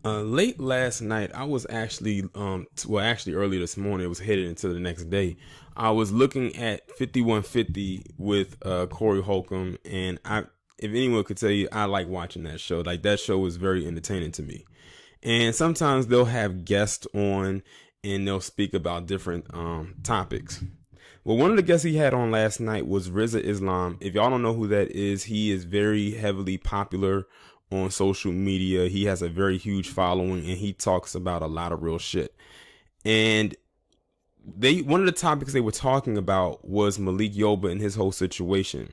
Late last night, I was actually, actually early this morning, it was headed into the next day. I was looking at 5150 with Corey Holcomb, and if anyone could tell you, I like watching that show. Like, that show is very entertaining to me. And sometimes they'll have guests on, and they'll speak about different topics. Well, one of the guests he had on last night was Rizza Islam. If y'all don't know who that is, he is very heavily popular on social media. He has a very huge following, and he talks about a lot of real shit. And one of the topics they were talking about was Malik Yoba and his whole situation.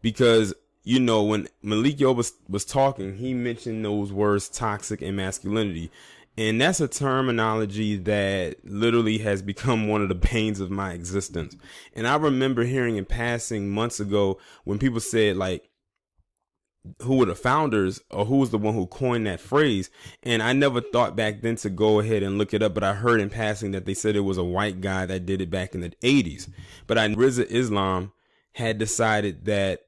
Because, you know, when Malik Yoba was talking, he mentioned those words toxic and masculinity. And that's a terminology that literally has become one of the banes of my existence. And I remember hearing in passing months ago when people said, like, who were the founders or who was the one who coined that phrase. And I never thought back then to go ahead and look it up, but I heard in passing that they said it was a white guy that did it back in the 80s. But Rizza Islam had decided that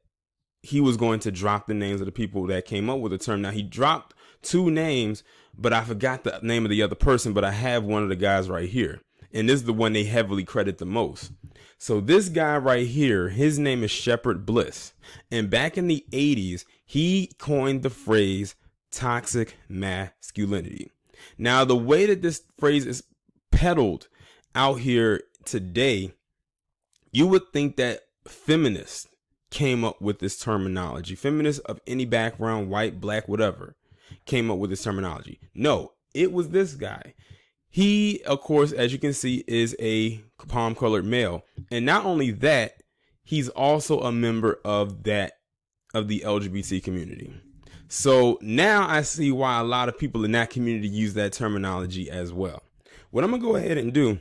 he was going to drop the names of the people that came up with the term. Now, he dropped two names, but I forgot the name of the other person, but I have one of the guys right here. And this is the one they heavily credit the most. So this guy right here, his name is Shepherd Bliss. And back in the 80s, he coined the phrase toxic masculinity. Now, the way that this phrase is peddled out here today, you would think that feminists came up with this terminology. Feminists of any background, white, black, whatever, came up with this terminology. No, it was this guy. He, of course, as you can see, is a palm-colored male. And not only that, he's also a member of the LGBT community. So now I see why a lot of people in that community use that terminology as well. What I'm going to go ahead and do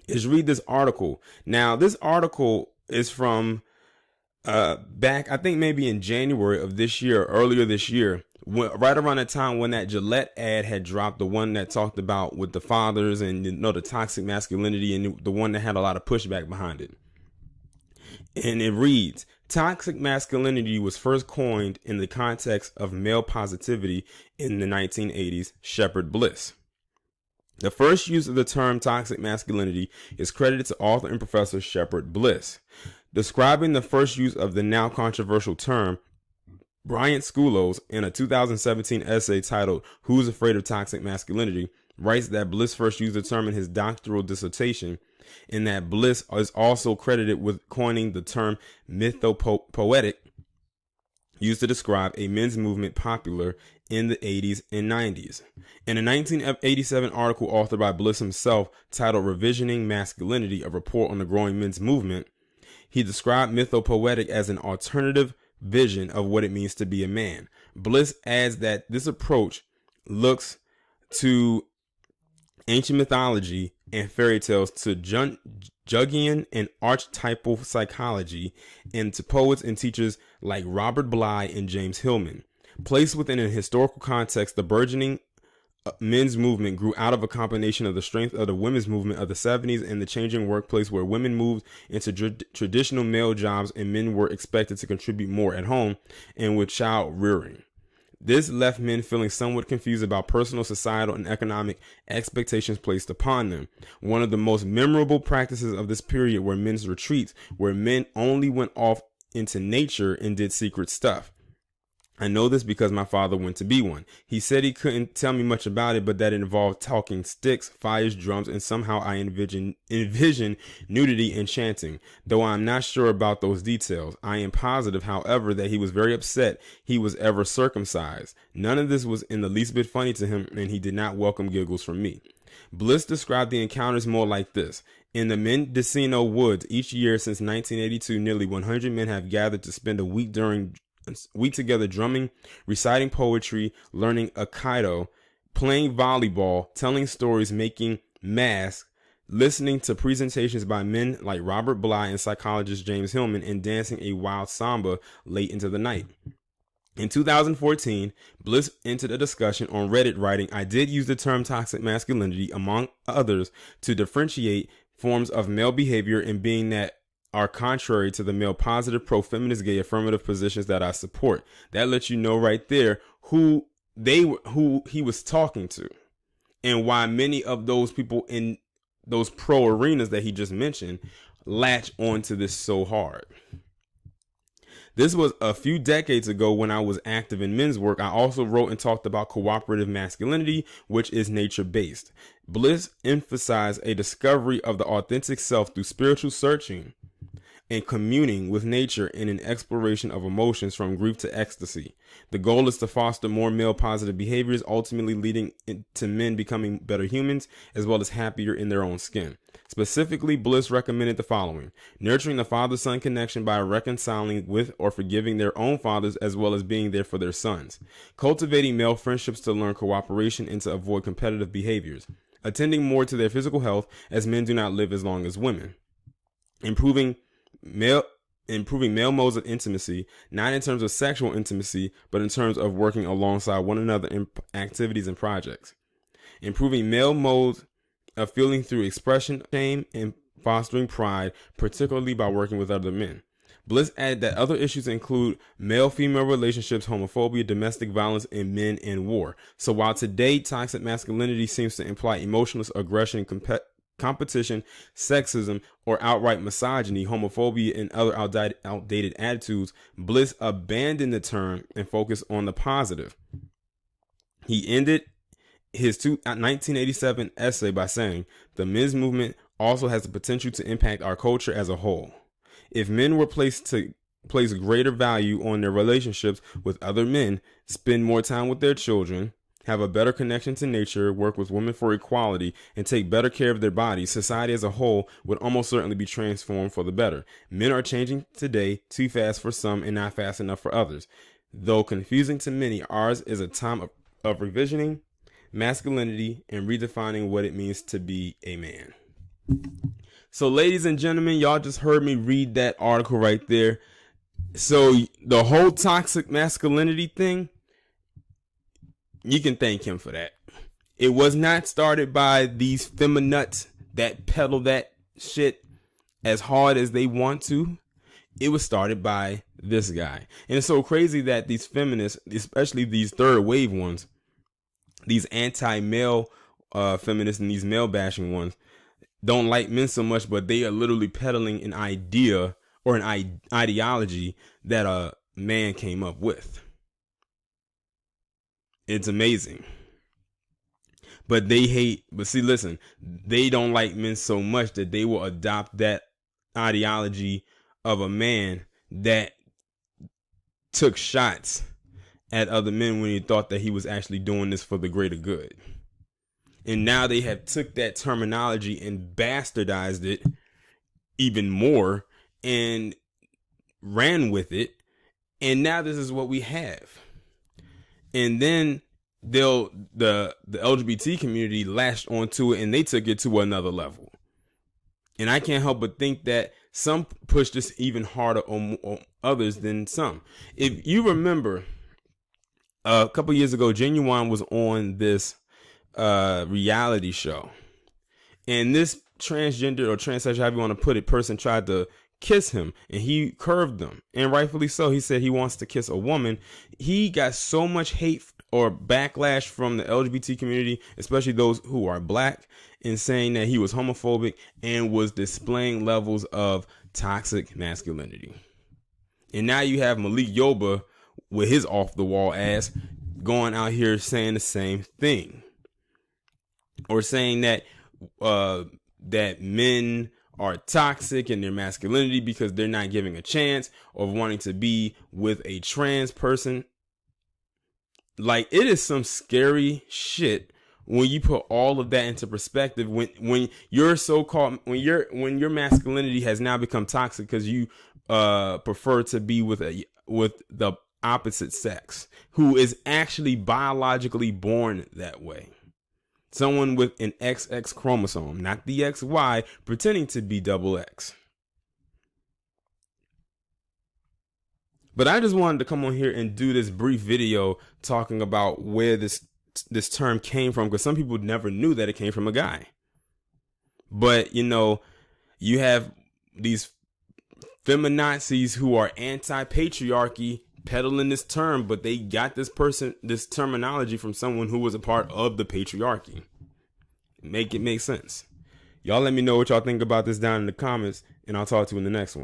is read this article. Now, this article is from back, I think maybe in January of this year, earlier this year, right around the time when that Gillette ad had dropped, the one that talked about with the fathers and, you know, the toxic masculinity, and the one that had a lot of pushback behind it. And it reads, toxic masculinity was first coined in the context of male positivity in the 1980s, Shepherd Bliss. The first use of the term toxic masculinity is credited to author and professor Shepherd Bliss. Describing the first use of the now controversial term, Bryant Schoolos, in a 2017 essay titled Who's Afraid of Toxic Masculinity, writes that Bliss first used the term in his doctoral dissertation, and that Bliss is also credited with coining the term mythopoetic, used to describe a men's movement popular in the 80s and 90s. In a 1987 article authored by Bliss himself titled Revisioning Masculinity, a report on the growing men's movement, he described mythopoetic as an alternative vision of what it means to be a man. Bliss adds that this approach looks to ancient mythology and fairy tales, to Jungian and archetypal psychology, and to poets and teachers like Robert Bly and James Hillman. Placed within a historical context, the burgeoning men's movement grew out of a combination of the strength of the women's movement of the 70s and the changing workplace, where women moved into traditional male jobs and men were expected to contribute more at home and with child rearing. This left men feeling somewhat confused about personal, societal, and economic expectations placed upon them. One of the most memorable practices of this period were men's retreats, where men only went off into nature and did secret stuff. I know this because my father went to be one. He said he couldn't tell me much about it, but that it involved talking sticks, fires, drums, and somehow I envision nudity and chanting. Though I'm not sure about those details. I am positive, however, that he was very upset he was ever circumcised. None of this was in the least bit funny to him, and he did not welcome giggles from me. Bliss described the encounters more like this. In the Mendocino woods, each year since 1982, nearly 100 men have gathered to spend a week together drumming, reciting poetry, learning Aikido, playing volleyball, telling stories, making masks, listening to presentations by men like Robert Bly and psychologist James Hillman, and dancing a wild samba late into the night. In 2014, Bliss entered a discussion on Reddit, writing, I did use the term toxic masculinity, among others, to differentiate forms of male behavior and being that are contrary to the male positive, pro-feminist, gay affirmative positions that I support. That lets you know right there who they were who he was talking to, and why many of those people in those pro arenas that he just mentioned latch onto this so hard. This was a few decades ago when I was active in men's work. I also wrote and talked about cooperative masculinity, which is nature-based. Bliss emphasized a discovery of the authentic self through spiritual searching and communing with nature in an exploration of emotions from grief to ecstasy. The goal is to foster more male positive behaviors, ultimately leading to men becoming better humans as well as happier in their own skin. Specifically, Bliss recommended the following: nurturing the father-son connection by reconciling with or forgiving their own fathers as well as being there for their sons. Cultivating male friendships to learn cooperation and to avoid competitive behaviors. Attending more to their physical health as men do not live as long as women. Improving male modes of intimacy, not in terms of sexual intimacy, but in terms of working alongside one another in activities and projects. Improving male modes of feeling through expression, shame, and fostering pride, particularly by working with other men. Bliss added that other issues include male-female relationships, homophobia, domestic violence, and men in war. So while today toxic masculinity seems to imply emotionless aggression, competition, sexism, or outright misogyny, homophobia, and other outdated attitudes, Bliss abandoned the term and focused on the positive. He ended his 1987 essay by saying, "The men's movement also has the potential to impact our culture as a whole. If men were placed to place greater value on their relationships with other men, spend more time with their children, have a better connection to nature, work with women for equality, and take better care of their bodies, society as a whole would almost certainly be transformed for the better. Men are changing today too fast for some and not fast enough for others. Though confusing to many, ours is a time of revisioning masculinity and redefining what it means to be a man." So, ladies and gentlemen, y'all just heard me read that article right there. So the whole toxic masculinity thing, you can thank him for that. It was not started by these feminists that peddle that shit as hard as they want to. It was started by this guy. And it's so crazy that these feminists, especially these third wave ones, these anti-male feminists and these male bashing ones, don't like men so much, but they are literally peddling an idea or an ideology that a man came up with. It's amazing. But see, listen, they don't like men so much that they will adopt that ideology of a man that took shots at other men when he thought that he was actually doing this for the greater good. And now they have took that terminology and bastardized it even more and ran with it. And now this is what we have. And then the LGBT community latched onto it and they took it to another level. And I can't help but think that some push this even harder on others than some. If you remember, a couple years ago, Genuine was on this reality show, and this transgender or transsexual, however you want to put it, person tried to kiss him, and he curved them, and rightfully so. He said he wants to kiss a woman. He got so much hate or backlash from the LGBT community, especially those who are black, in saying that he was homophobic and was displaying levels of toxic masculinity. And now you have Malik Yoba with his off the wall ass going out here saying the same thing, or saying that that men are toxic in their masculinity because they're not giving a chance of wanting to be with a trans person. Like, it is some scary shit when you put all of that into perspective. When your so-called when your masculinity has now become toxic because you prefer to be with the opposite sex, who is actually biologically born that way. Someone with an XX chromosome, not the XY, pretending to be double X. But I just wanted to come on here and do this brief video talking about where this term came from, because some people never knew that it came from a guy. But, you know, you have these feminazis who are anti-patriarchy peddling this term, but they got this terminology from someone who was a part of the patriarchy. Make it make sense. Y'all let me know what y'all think about this down in the comments, and I'll talk to you in the next one.